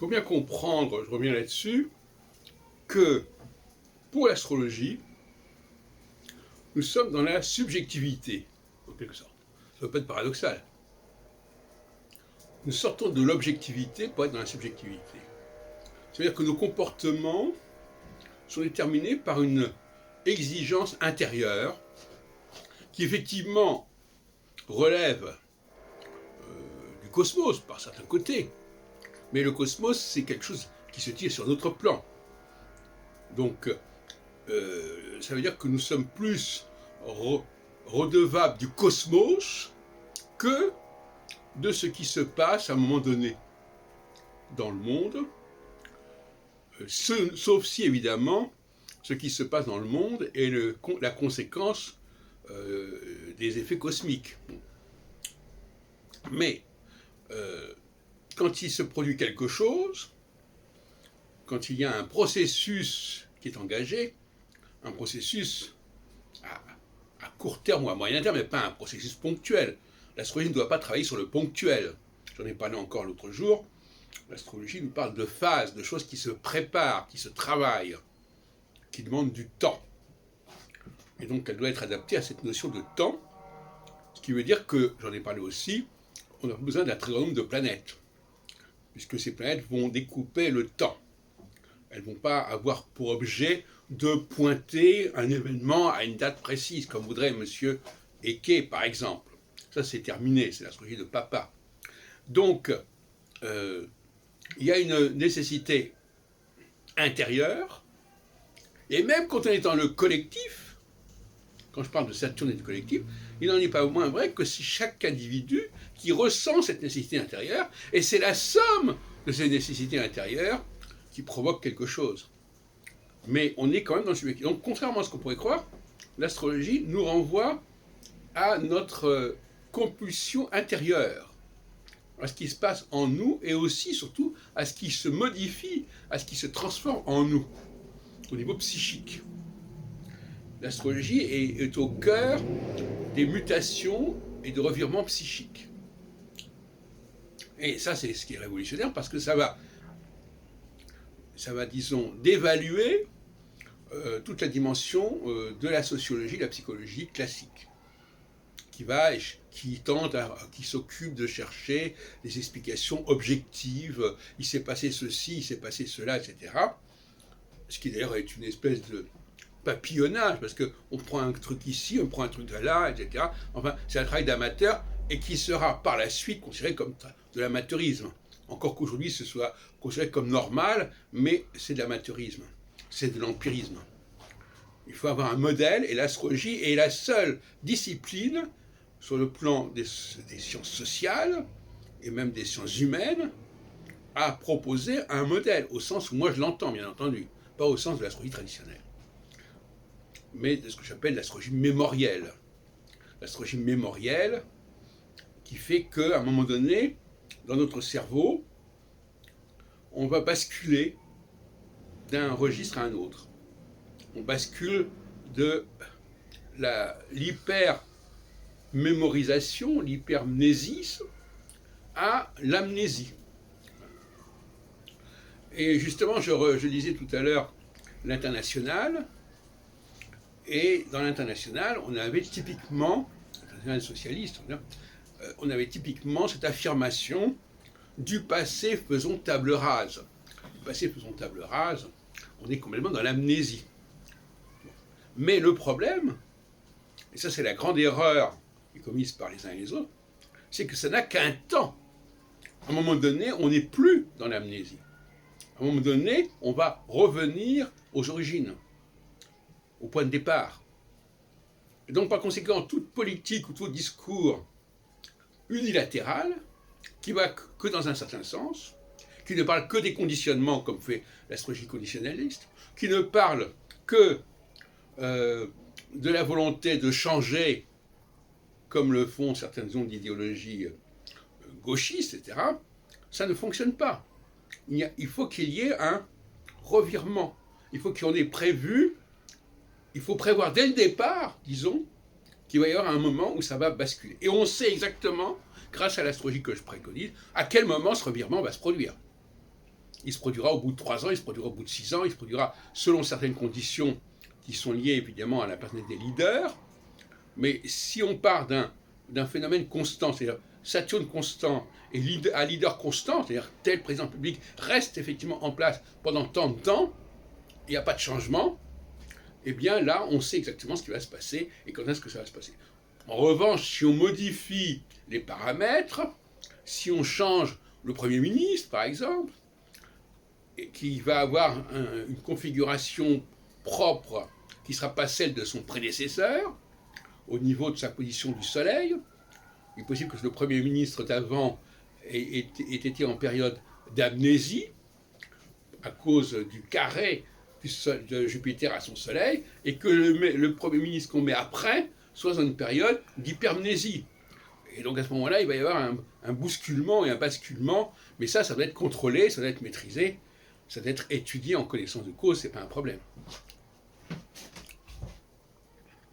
faut bien comprendre, je reviens là-dessus, que pour l'astrologie, nous sommes dans la subjectivité, en quelque sorte. Ça ne peut pas être paradoxal. Nous sortons de l'objectivité pour être dans la subjectivité. C'est-à-dire que nos comportements sont déterminés par une exigence intérieure qui effectivement relève du cosmos par certains côtés. Mais le cosmos, c'est quelque chose qui se tient sur notre plan. Donc, ça veut dire que nous sommes plus redevables du cosmos que de ce qui se passe à un moment donné dans le monde, sauf si évidemment ce qui se passe dans le monde est la conséquence des effets cosmiques. Mais quand il se produit quelque chose, quand il y a un processus qui est engagé, un processus à court terme ou à moyen terme, mais pas un processus ponctuel. L'astrologie ne doit pas travailler sur le ponctuel. J'en ai parlé encore l'autre jour. L'astrologie nous parle de phases, de choses qui se préparent, qui se travaillent, qui demandent du temps. Et donc elle doit être adaptée à cette notion de temps, ce qui veut dire que, j'en ai parlé aussi, on a besoin d'un très grand nombre de planètes, puisque ces planètes vont découper le temps. Elles ne vont pas avoir pour objet de pointer un événement à une date précise, comme voudrait M. Eke, par exemple. Ça, c'est terminé, c'est l'astrologie de papa. Donc, il y a une nécessité intérieure, et même quand on est dans le collectif, quand je parle de Saturne et du collectif, il n'en est pas moins vrai que c'est chaque individu qui ressent cette nécessité intérieure, et c'est la somme de ces nécessités intérieures qui provoque quelque chose. Mais on est quand même dans le subjectif. Donc, contrairement à ce qu'on pourrait croire, l'astrologie nous renvoie à notre compulsion intérieure, à ce qui se passe en nous et aussi, surtout, à ce qui se modifie, à ce qui se transforme en nous, au niveau psychique. L'astrologie est au cœur des mutations et de revirements psychiques. Et ça, c'est ce qui est révolutionnaire parce que ça va, disons, dévaluer toute la dimension de la sociologie, de la psychologie classique, qui s'occupe de chercher des explications objectives. Il s'est passé ceci, il s'est passé cela, etc. Ce qui d'ailleurs est une espèce de papillonnage, parce qu'on prend un truc ici, on prend un truc là, etc. Enfin, c'est un travail d'amateur et qui sera par la suite considéré comme de l'amateurisme. Encore qu'aujourd'hui ce soit considéré comme normal, mais c'est de l'amateurisme, c'est de l'empirisme. Il faut avoir un modèle, et l'astrologie est la seule discipline sur le plan des sciences sociales et même des sciences humaines à proposer un modèle, au sens où moi je l'entends, bien entendu, pas au sens de l'astrologie traditionnelle, mais de ce que j'appelle l'astrologie mémorielle. L'astrologie mémorielle qui fait qu'à un moment donné, dans notre cerveau, on va basculer d'un registre à un autre. On bascule de l'hyper-mémorisation, l'hypermnésis, à l'amnésie. Et justement, je disais tout à l'heure l'international, et dans l'international, on avait typiquement, l'international socialiste, on avait typiquement cette affirmation du passé faisons table rase. Du passé faisons table rase, on est complètement dans l'amnésie. Mais le problème, et ça c'est la grande erreur qui est commise par les uns et les autres, c'est que ça n'a qu'un temps. À un moment donné, on n'est plus dans l'amnésie. À un moment donné, on va revenir aux origines, au point de départ. Et donc par conséquent, toute politique ou tout discours unilatéral, qui va que dans un certain sens, qui ne parle que des conditionnements comme fait l'astrologie conditionnaliste, qui ne parle que de la volonté de changer, comme le font certaines ondes d'idéologie gauchistes, etc., ça ne fonctionne pas. Il faut qu'il y ait un revirement. Il faut qu'on ait prévu, il faut prévoir dès le départ, disons, qu'il va y avoir un moment où ça va basculer. Et on sait exactement, grâce à l'astrologie que je préconise, à quel moment ce revirement va se produire. il se produira au bout de 3 ans, il se produira au bout de 6 ans, il se produira selon certaines conditions qui sont liées évidemment à la personnalité des leaders. Mais si on part d'un phénomène constant, c'est-à-dire Saturne constant et un leader constant, c'est-à-dire tel président public reste effectivement en place pendant tant de temps, il n'y a pas de changement, eh bien là, on sait exactement ce qui va se passer et quand est-ce que ça va se passer. En revanche, si on modifie les paramètres, si on change le Premier ministre, par exemple, et qui va avoir une configuration propre qui ne sera pas celle de son prédécesseur, au niveau de sa position du Soleil, il est possible que le Premier ministre d'avant ait été en période d'amnésie, à cause du carré de Jupiter à son Soleil, et que le Premier ministre qu'on met après soit dans une période d'hypermnésie. Et donc à ce moment-là, il va y avoir un bousculement et un basculement, mais ça doit être contrôlé, ça doit être maîtrisé, ça doit être étudié en connaissance de cause, c'est pas un problème.